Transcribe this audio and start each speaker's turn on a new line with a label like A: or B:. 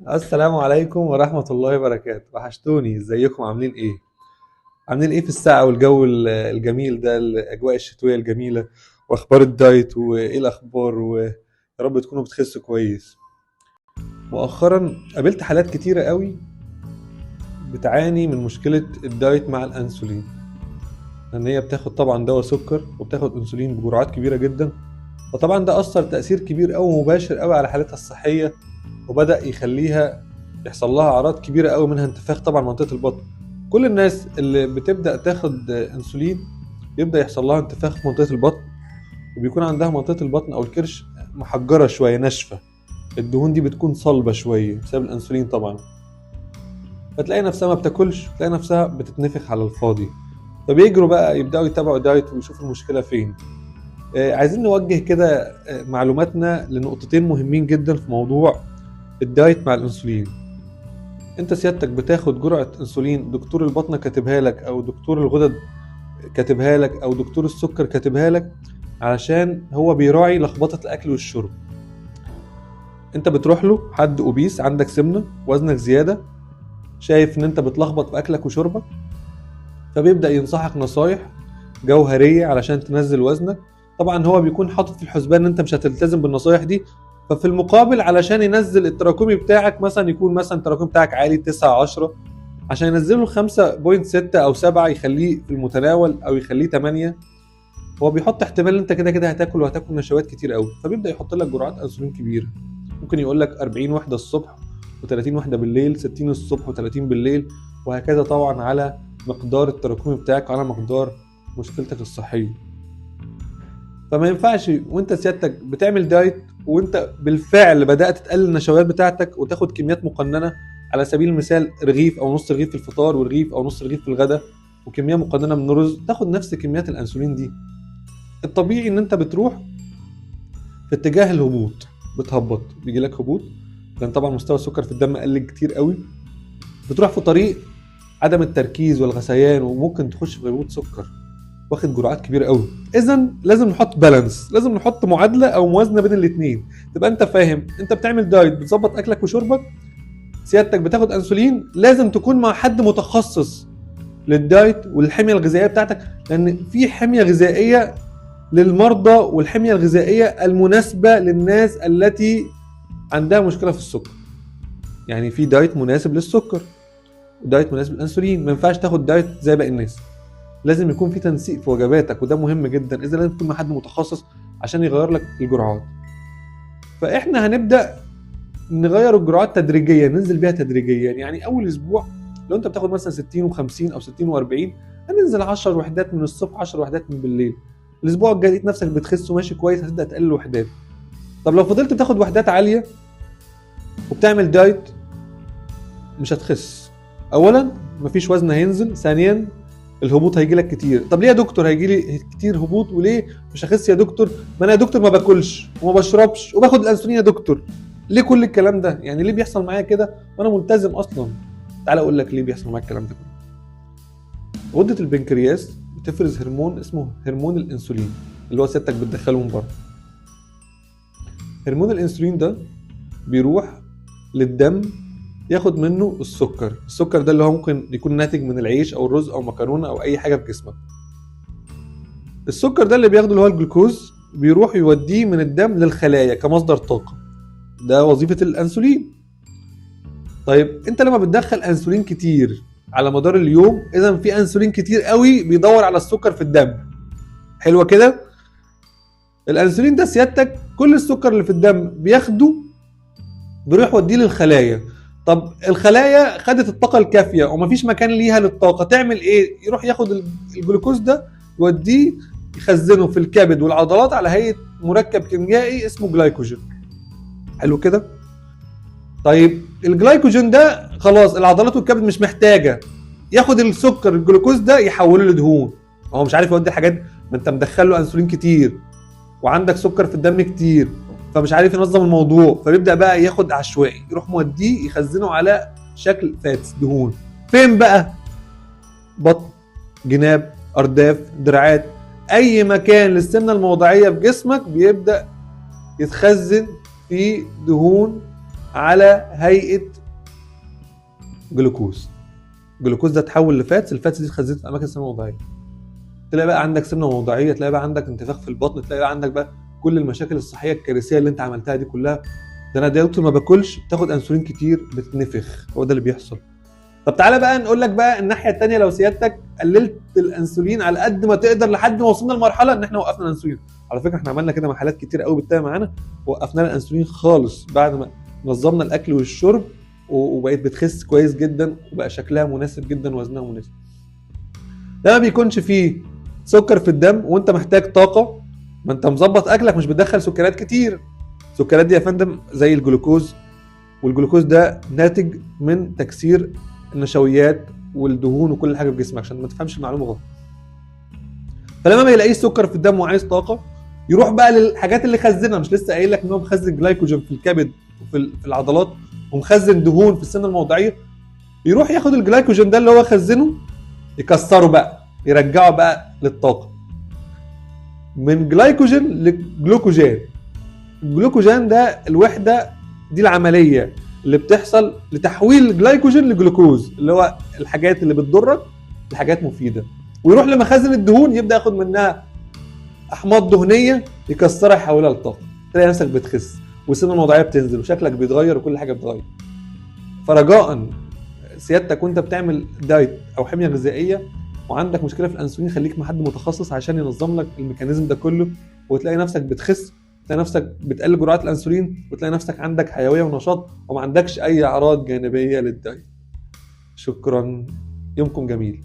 A: السلام عليكم ورحمة الله وبركاته. وحشتوني، ازيكم؟ عاملين ايه؟ عاملين ايه في الساعة والجو الجميل ده، الأجواء الشتوية الجميلة؟ وأخبار الدايت وإيه الأخبار؟ ويا رب تكونوا بتخسوا كويس. مؤخرا قابلت حالات كتيرة قوي بتعاني من مشكلة الدايت مع الأنسولين، لأن هي بتاخد طبعا دواء سكر وبتاخد أنسولين بجرعات كبيرة جدا. فطبعا ده أثر تأثير كبير قوي مباشر قوي على حالتها الصحية، وبدأ يخليها يحصل لها أعراض كبيرة قوي، منها انتفاخ طبعا منطقة البطن. كل الناس اللي بتبدأ تاخد أنسولين بيبدأ يحصل لها انتفاخ في منطقة البطن، وبيكون عندها منطقة البطن أو الكرش محجرة شوية، ناشفة. الدهون دي بتكون صلبة شوية بسبب الأنسولين طبعا، فتلاقي نفسها ما بتاكلش، تلاقي نفسها بتتنفخ على الفاضي. فبيجروا بقى يبدأوا يتابعوا دايت ويشوفوا المشكلة فين. عايزين نوجه كده معلوماتنا لنقطتين مهمين جدا في موضوع الدايت مع الأنسولين. انت سيادتك بتاخد جرعة انسولين دكتور البطنة كاتبها لك، او دكتور الغدد كاتبها لك، او دكتور السكر كاتبها لك، علشان هو بيراعي لخبطة الاكل والشرب. انت بتروح له حد اوبيس، عندك سمنة، وزنك زيادة، شايف ان انت بتلخبط في اكلك وشربك، فبيبدأ ينصحك نصايح جوهرية علشان تنزل وزنك. طبعا هو بيكون حاطط في الحسبان ان انت مش هتلتزم بالنصايح دي، ففي المقابل علشان ينزل التراكمي بتاعك، مثلا يكون مثلا التراكمي بتاعك عالي 9 10، عشان ينزله 5.6 او 7 يخليه في المتناول، او يخليه 8. هو بيحط احتمال انت كده كده هتاكل، وهتاكل نشويات كتير قوي، فبيبدا يحط لك جرعات انسولين كبيره. ممكن يقول لك 40 وحده الصبح و30 وحده بالليل، 60 الصبح و30 بالليل، وهكذا طبعا على مقدار التراكمي بتاعك وعلى مقدار مشكلتك الصحيه. فما ينفعش وانت سيادتك بتعمل دايت وانت بالفعل بدات تقلل النشويات بتاعتك وتاخد كميات مقننه، على سبيل المثال رغيف او نص رغيف في الفطار، ورغيف او نص رغيف في الغداء، وكميه مقننه من الرز، تاخد نفس كميات الانسولين دي. الطبيعي ان انت بتروح في اتجاه الهبوط، بتهبط، بيجي لك هبوط، لان طبعا مستوى السكر في الدم قل كتير قوي. بتروح في طريق عدم التركيز والغثيان، وممكن تخش في هبوط سكر واخد جرعات كبيره قوي. اذا لازم نحط بالانس، لازم نحط معادله او موازنه بين الاثنين. تبقى انت فاهم انت بتعمل دايت، بتظبط اكلك وشربك، سيادتك بتاخد انسولين، لازم تكون مع حد متخصص للدايت والحميه الغذائيه بتاعتك، لان في حميه غذائيه للمرضى، والحميه الغذائيه المناسبه للناس التي عندها مشكله في السكر. يعني في دايت مناسب للسكر ودايت مناسب للانسولين، ما ينفعش تاخد دايت زي باقي الناس. لازم يكون في تنسيق في وجباتك، وده مهم جدا. اذا لازم تكون مع حد متخصص عشان يغير لك الجرعات. فاحنا هنبدا نغير الجرعات تدريجيا، ننزل بيها تدريجيا. يعني اول اسبوع لو انت بتاخد مثلا 60 و50 او 60 و40، هننزل 10 وحدات من الصبح، 10 وحدات من بالليل. الاسبوع الجاي لقيت نفسك بتخس وماشي كويس، هتبدا تقلل وحدات. طب لو فضلت بتاخد وحدات عاليه وبتعمل دايت، مش هتخس. اولا مفيش وزن هينزل، ثانيا الهبوط هيجي لك كتير. طب ليه يا دكتور هيجي لي كتير هبوط وليه مش هخس يا دكتور؟ ما انا يا دكتور ما باكلش وما بشربش وباخد الانسولين يا دكتور. ليه كل الكلام ده؟ يعني ليه بيحصل معايا كده وانا ملتزم اصلا؟ تعال اقول لك ليه بيحصل معايا الكلام ده كله. غده البنكرياس بتفرز هرمون اسمه هرمون الانسولين، اللي هو سيادتك بتدخله من بره. هرمون الانسولين ده بيروح للدم ياخد منه السكر. السكر ده اللي هو ممكن يكون ناتج من العيش او الرز او مكرونه او اي حاجه في جسمك. السكر ده اللي بياخده اللي هو الجلوكوز، بيروح يوديه من الدم للخلايا كمصدر طاقه. ده وظيفه الانسولين. طيب انت لما بتدخل انسولين كتير على مدار اليوم، اذا في انسولين كتير قوي بيدور على السكر في الدم. حلوه كده. الانسولين ده سيادتك كل السكر اللي في الدم بياخده بيروح يوديه للخلايا. طب الخلايا خدت الطاقه الكافيه ومفيش مكان ليها للطاقه، تعمل ايه؟ يروح ياخد الجلوكوز ده يوديه يخزنه في الكبد والعضلات على هيئه مركب كيميائي اسمه جلايكوجين. حلو كده. طيب الجلايكوجين ده خلاص العضلات والكبد مش محتاجه، ياخد السكر الجلوكوز ده يحوله لدهون. هو مش عارف يودي الحاجات، ما انت مدخله انسولين كتير وعندك سكر في الدم كتير، فمش عارف ينظم الموضوع، فبيبدا بقى ياخد عشوائي، يروح موديه يخزنه على شكل فاتس، دهون. فين بقى؟ بطن، جناب، ارداف، دراعات، اي مكان للسمنه الموضعيه في جسمك بيبدا يتخزن فيه دهون على هيئه جلوكوز. الجلوكوز ده اتحول لفاتس، الفاتس دي اتخزنت في اماكن سمنه موضعيه. تلاقي بقى عندك سمنه موضعيه، تلاقي بقى عندك انتفاخ في البطن، تلاقي بقى عندك بقى كل المشاكل الصحيه الكارثيه اللي انت عملتها دي كلها. ده انا يا دكتور ما باكلش، بتاخد انسولين كتير بتنفخ، هو ده اللي بيحصل. طب تعالى بقى نقول لك بقى الناحيه الثانيه، لو سيادتك قللت الانسولين على قد ما تقدر لحد ما وصلنا لمرحله ان احنا وقفنا الانسولين. على فكره احنا عملنا كده مع حالات كتير قوي بتتابع معانا، وقفنا الانسولين خالص بعد ما نظمنا الاكل والشرب، وبقيت بتخس كويس جدا، وبقى شكلها مناسب جدا ووزنها مناسب. ده ما بيكونش فيه سكر في الدم وانت محتاج طاقه، ما انت مظبط اكلك، مش بتدخل سكريات كتير. السكريات دي يا فندم زي الجلوكوز، والجلوكوز ده ناتج من تكسير النشويات والدهون وكل حاجه في جسمك، عشان ما تفهمش المعلومه غلط. فلما ما يلاقيش سكر في الدم وعايز طاقه، يروح بقى للحاجات اللي خزنها. مش لسه قايل لك ان هو مخزن جلايكوجين في الكبد وفي العضلات، ومخزن دهون في السمنه الموضعيه. يروح ياخد الجلايكوجين ده اللي هو خزنه، يكسره بقى، يرجعه بقى للطاقه من جلايكوجين لجلوكوجين. الجلوكوجين ده الوحده دي العمليه اللي بتحصل لتحويل الجلايكوجين لجلوكوز، اللي هو الحاجات اللي بتضرك لحاجات مفيده. ويروح لمخازن الدهون، يبدا ياخد منها احماض دهنيه، يكسرها يحولها لطاقه. تلاقي نفسك بتخس، والسمنه الموضعيه بتنزل، وشكلك بيتغير، وكل حاجه بتتغير. فرجاء سيادتك وانت بتعمل دايت او حميه غذائيه وعندك مشكله في الانسولين، خليك مع حد متخصص عشان ينظم لك الميكانيزم ده كله، وتلاقي نفسك بتخس، تلاقي نفسك بتقلل جرعات الانسولين، وتلاقي نفسك عندك حيويه ونشاط، وما عندكش اي اعراض جانبيه للدايت. شكرا، يومكم جميل.